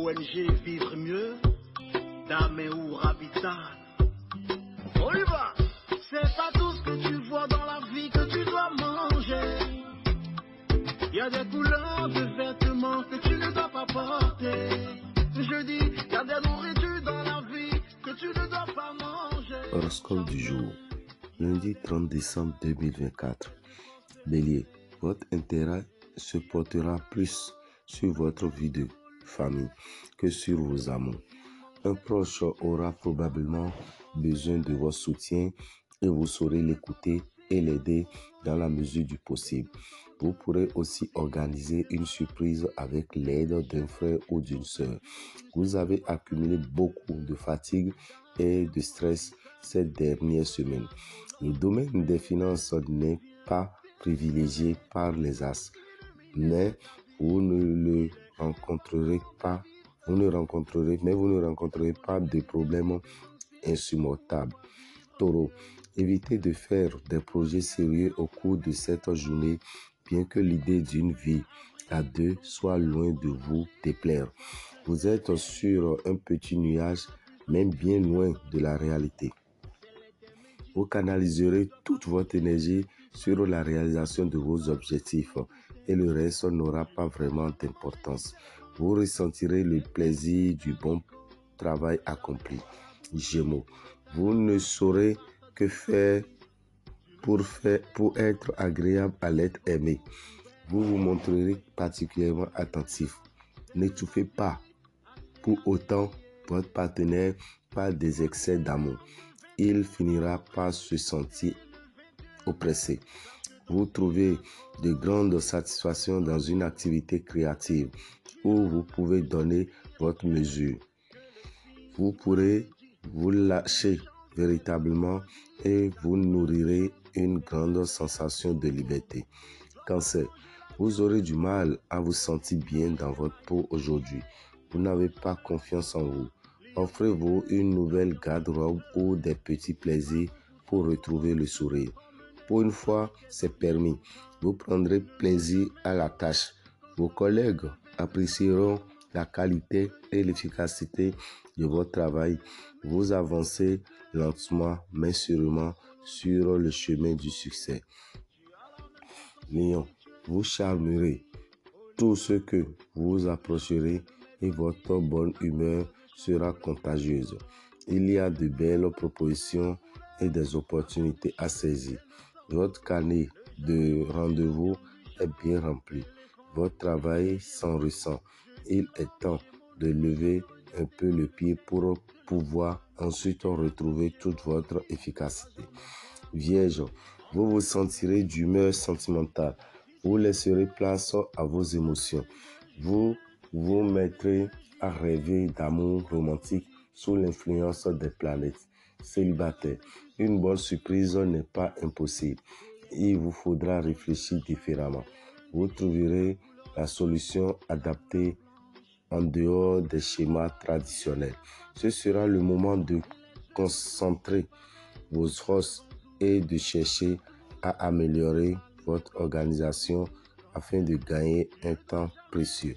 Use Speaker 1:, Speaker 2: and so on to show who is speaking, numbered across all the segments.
Speaker 1: ONG Vivre Mieux, Dame ou Habitat. On y va. C'est pas tout ce que tu vois dans la vie que tu dois manger. Il y a des couleurs de vêtements que tu ne dois pas porter. Je dis, il y a des nourritures dans la vie que tu ne dois pas manger.
Speaker 2: Horoscope du jour, lundi 30 décembre 2024. Bélier, votre intérêt se portera plus sur votre vie de famille que sur vos amours. Un proche aura probablement besoin de votre soutien et vous saurez l'écouter et l'aider dans la mesure du possible. Vous pourrez aussi organiser une surprise avec l'aide d'un frère ou d'une sœur. Vous avez accumulé beaucoup de fatigue et de stress ces dernières semaines. Le domaine des finances n'est pas privilégié par les as, mais vous ne rencontrerez pas de problèmes insurmontables. Taureau, évitez de faire des projets sérieux au cours de cette journée, bien que l'idée d'une vie à deux soit loin de vous déplaire. Vous êtes sur un petit nuage, même bien loin de la réalité. Vous canaliserez toute votre énergie sur la réalisation de vos objectifs et le reste n'aura pas vraiment d'importance. Vous ressentirez le plaisir du bon travail accompli. Gémeaux, vous ne saurez que faire pour être agréable à l'être aimé. Vous vous montrerez particulièrement attentif. N'étouffez pas pour autant votre partenaire par des excès d'amour. Il finira par se sentir oppressé. Vous trouvez de grandes satisfactions dans une activité créative où vous pouvez donner votre mesure. Vous pourrez vous lâcher véritablement et vous nourrirez une grande sensation de liberté. Cancer, vous aurez du mal à vous sentir bien dans votre peau aujourd'hui. Vous n'avez pas confiance en vous. Offrez-vous une nouvelle garde-robe ou des petits plaisirs pour retrouver le sourire. Pour une fois, c'est permis. Vous prendrez plaisir à la tâche. Vos collègues apprécieront la qualité et l'efficacité de votre travail. Vous avancez lentement mais sûrement sur le chemin du succès. Lion, vous charmerez tout ce que vous approcherez et votre bonne humeur sera contagieuse. Il y a de belles propositions et des opportunités à saisir. Votre carnet de rendez-vous est bien rempli. Votre travail s'en ressent. Il est temps de lever un peu le pied pour pouvoir ensuite retrouver toute votre efficacité. Vierge, vous vous sentirez d'humeur sentimentale. Vous laisserez place à vos émotions. Vous vous mettrez à rêver d'amour romantique sous l'influence des planètes. Célibataire, une bonne surprise n'est pas impossible. Il vous faudra réfléchir différemment. Vous trouverez la solution adaptée en dehors des schémas traditionnels. Ce sera le moment de concentrer vos forces et de chercher à améliorer votre organisation afin de gagner un temps précieux.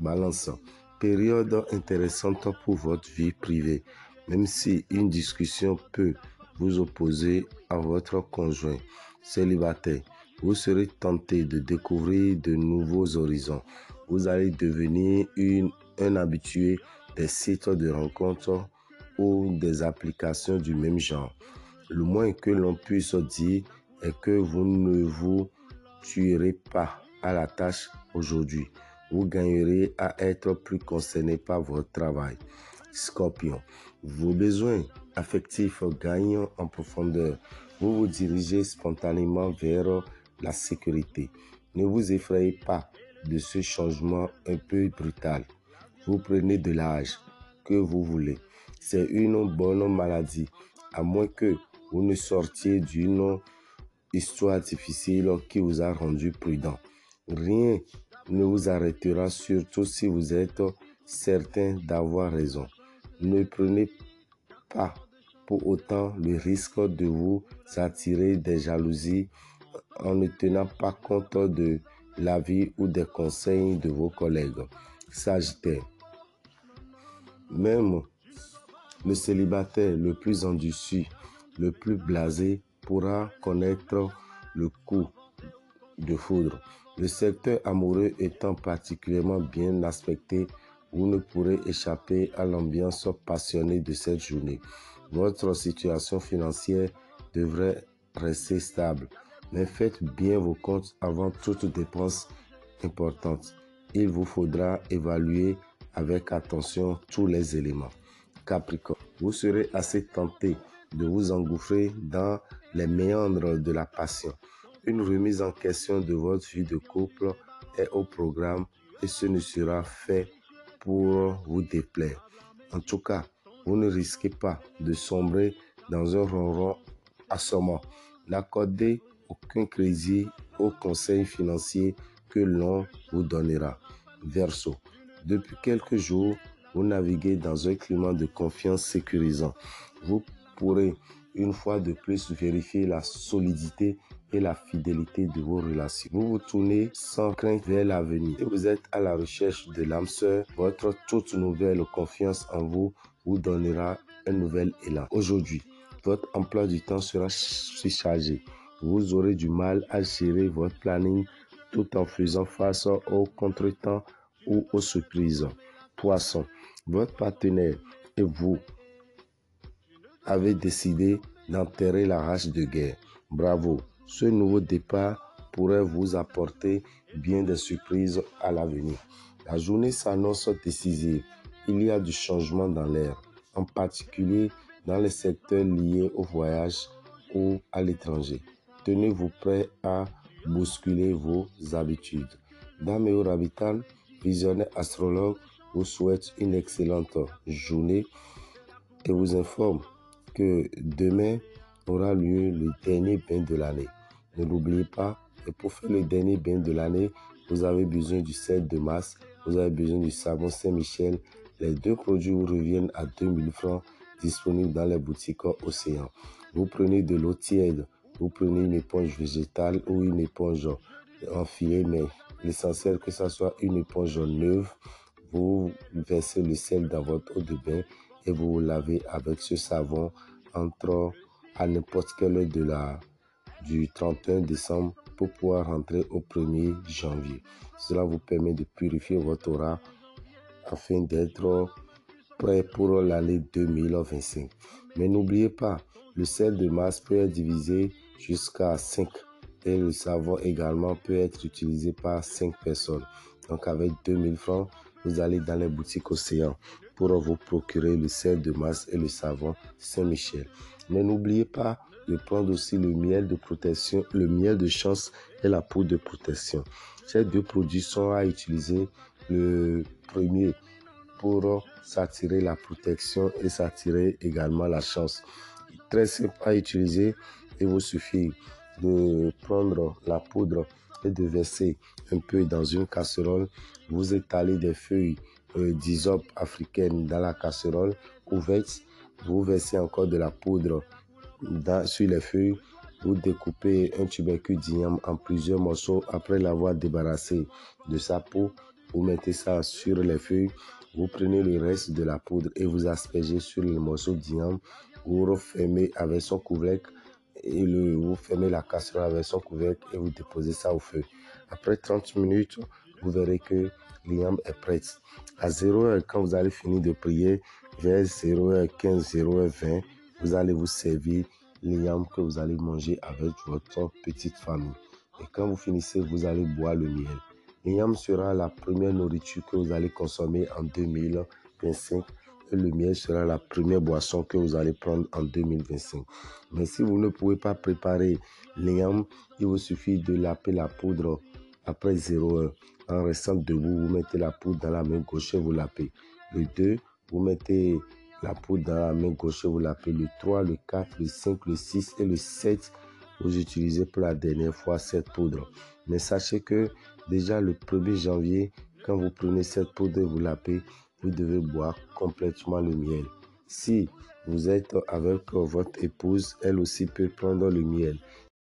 Speaker 2: Balance, période intéressante pour votre vie privée, même si une discussion peut vous opposer à votre conjoint. Célibataire, vous serez tenté de découvrir de nouveaux horizons. Vous allez devenir un habitué des sites de rencontres ou des applications du même genre. Le moins que l'on puisse dire est que vous ne vous tuerez pas à la tâche aujourd'hui. Vous gagnerez à être plus concerné par votre travail. Scorpion, vos besoins affectifs gagnent en profondeur. Vous vous dirigez spontanément vers la sécurité. Ne vous effrayez pas de ce changement un peu brutal. Vous prenez de l'âge que vous voulez. C'est une bonne maladie, à moins que vous ne sortiez d'une histoire difficile qui vous a rendu prudent. Rien ne vous arrêtera, surtout si vous êtes certain d'avoir raison. Ne prenez pas pour autant le risque de vous attirer des jalousies en ne tenant pas compte de l'avis ou des conseils de vos collègues. Sagittaire, Même le célibataire le plus endurci, le plus blasé pourra connaître le coup de foudre. Le secteur amoureux étant particulièrement bien aspecté, vous ne pourrez échapper à l'ambiance passionnée de cette journée. Votre situation financière devrait rester stable, mais faites bien vos comptes avant toute dépense importante. Il vous faudra évaluer avec attention tous les éléments. Capricorne, vous serez assez tenté de vous engouffrer dans les méandres de la passion. Une remise en question de votre vie de couple est au programme et ce ne sera fait pour vous déplaire. En tout cas, vous ne risquez pas de sombrer dans un ronron assommant. N'accordez aucun crédit aux conseils financiers que l'on vous donnera. Verseau, depuis quelques jours, vous naviguez dans un climat de confiance sécurisant. Vous pourrez une fois de plus vérifier la solidité et la fidélité de vos relations. Vous vous tournez sans crainte vers l'avenir. Si vous êtes à la recherche de l'âme sœur, votre toute nouvelle confiance en vous vous donnera un nouvel élan. Aujourd'hui, votre emploi du temps sera surchargé. Vous aurez du mal à gérer votre planning tout en faisant face aux contretemps ou aux surprises. Poisson, votre partenaire et vous avez décidé d'enterrer la hache de guerre. Bravo, ce nouveau départ pourrait vous apporter bien des surprises à l'avenir. La journée s'annonce décisive. Il y a du changement dans l'air, en particulier dans les secteurs liés au voyage ou à l'étranger. Tenez-vous prêt à bousculer vos habitudes. Dameo Rabitan, visionnaire astrologue, vous souhaite une excellente journée et vous informe que demain aura lieu le dernier bain de l'année. Ne l'oubliez pas, et pour faire le dernier bain de l'année, vous avez besoin du sel de Mars, vous avez besoin du savon Saint-Michel. Les deux produits vous reviennent à 2000 francs, disponibles dans les boutiques Océan. Vous prenez de l'eau tiède, vous prenez une éponge végétale ou une éponge enfilée, mais l'essentiel que ce soit une éponge neuve. Vous versez le sel dans votre eau de bain et vous vous lavez avec ce savon à n'importe quelle heure du 31 décembre pour pouvoir rentrer au 1er janvier. Cela vous permet de purifier votre aura afin d'être prêt pour l'année 2025. Mais n'oubliez pas, le sel de Mars peut être divisé jusqu'à 5 et le savon également peut être utilisé par 5 personnes. Donc avec 2000 francs, vous allez dans les boutiques Océan pour vous procurer le sel de Mars et le savon Saint-Michel. Mais n'oubliez pas de prendre aussi le miel de protection, le miel de chance et la poudre de protection. Ces deux produits sont à utiliser. Le premier pour s'attirer la protection et s'attirer également la chance. Très simple à utiliser. Il vous suffit de prendre la poudre et de verser un peu dans une casserole. Vous étalez des feuilles d'hysope africaine dans la casserole ouverte. Vous versez encore de la poudre sur les feuilles. Vous découpez un tubercule d'igname en plusieurs morceaux après l'avoir débarrassé de sa peau. Vous mettez ça sur les feuilles. Vous prenez le reste de la poudre et vous aspergez sur le morceau d'igname. Vous refermez avec son couvercle et vous fermez la casserole avec son couvercle et vous déposez ça au feu. Après 30 minutes, vous verrez que l'igname est prête. À 0h, quand vous allez finir de prier, vers 0h15, 0h20, vous allez vous servir l'igname que vous allez manger avec votre petite famille. Et quand vous finissez, vous allez boire le miel. L'igname sera la première nourriture que vous allez consommer en 2025 et le miel sera la première boisson que vous allez prendre en 2025. Mais si vous ne pouvez pas préparer l'igname, il vous suffit de laper la poudre après 0h. En restant debout, vous mettez la poudre dans la main gauche et vous lapez. Le 2, vous mettez la poudre dans la main gauche et vous lapez. Le 3, le 4, le 5, le 6 et le 7, vous utilisez pour la dernière fois cette poudre. Mais sachez que déjà le 1er janvier, quand vous prenez cette poudre et vous lapez, vous devez boire complètement le miel. Si vous êtes avec votre épouse, elle aussi peut prendre le miel.